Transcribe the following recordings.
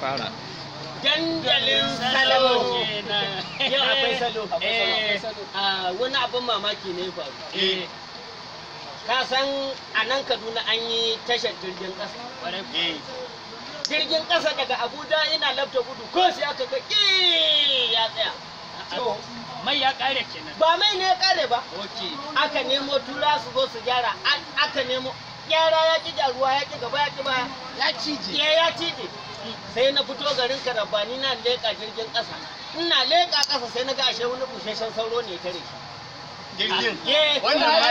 fara dandalin salo. Yau akwai salo. Wani abin mamaki ne faru. Ka san a nan Kaduna an yi tashar jirgin ƙasa. Jirgin ƙasa daga Abuja yana lafta gudu ko sai aka ga ya tsaya. Mai ya ƙare kenan. Ba mai ne ya ƙare ba. Aka nemo tura su zo su gyara. Aka nemo gyara ya ƙi ruwa ya ƙi gaba ya ƙi baya. Ya cije. Ya cije. Sai na fito garin Karabani na leƙa jirgin ƙasa. Ina leƙa ƙasa sai na ga ashe wani busheshen sauro ne tare shi. jirgin Wannan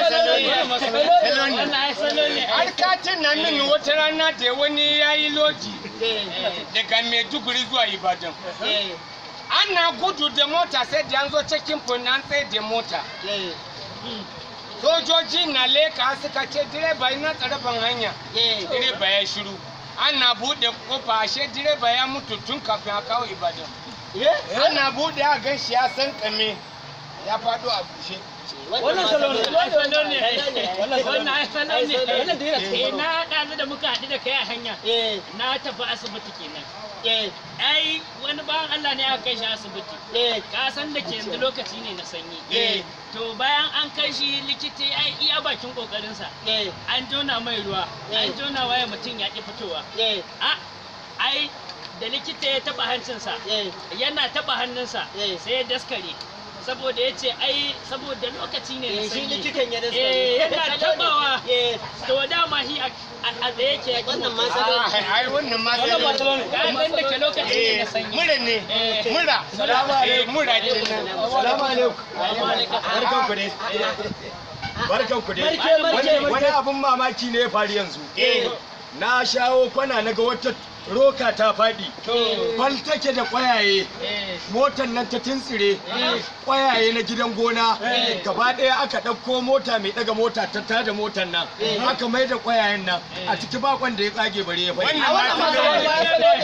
salo ne. harkacin nan min wata rana da wani ya yi lodi daga Maiduguri zuwa Ibadan. Ana gudu da mota sai da an zo cikin funan sai da mota. Sojoji na leka suka ce direba ina tsaraban hanya. Direba ya shiru. Ana buɗe kofa ashe direba ya mutu tun kafin a kawo Ibadan. Ana buɗe a gan shi ya san kame ya faɗo a bushe. Wannan salo ne. Wannan salo ne. Na ɗazu da muka haɗu da kai a hanya. Na tafi asibiti kenan. Ai wani bawan Allah ne aka kai shi asibiti. Ka san da ke yanzu lokaci ne na sanyi. To bayan an kai shi likita ya iya bakin kokarinsa. An jona mai ruwa. An jona waya mutum ya ƙi fitowa. Ai da likita ya taɓa hancinsa. Yana taɓa hannunsa sai ya daskare. Saboda ya ce ai saboda lokaci ne na sanyi. Likitan ya daskare. Yana tabawa. To dama shi a tsaye yake wannan masalo. Ai wannan masalo ne. Ga da ke lokaci ne na sanyi. Mura ne. Mura. Salamu alaikum. Mura kenan. Salamu alaikum. Barkan ku dai. Barkan ku dai. Wani abun mamaki ne ya faru yanzu. Na shawo kwana naga wata roka ta faɗi. Bal take da ƙwayaye. Motar nan ta tuntsire. Ƙwayaye na gidan gona. Gaba ɗaya aka ɗauko mota mai ɗaga mota ta tada motar nan. Aka mai da ƙwayayen nan. A ciki bakon da ya tsage bare ya faɗi.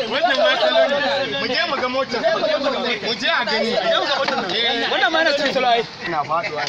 Wannan masalo ne. Mu je mu ga motar. Mu je a gani. Wannan ma na cin salo ai. Ina faɗuwa.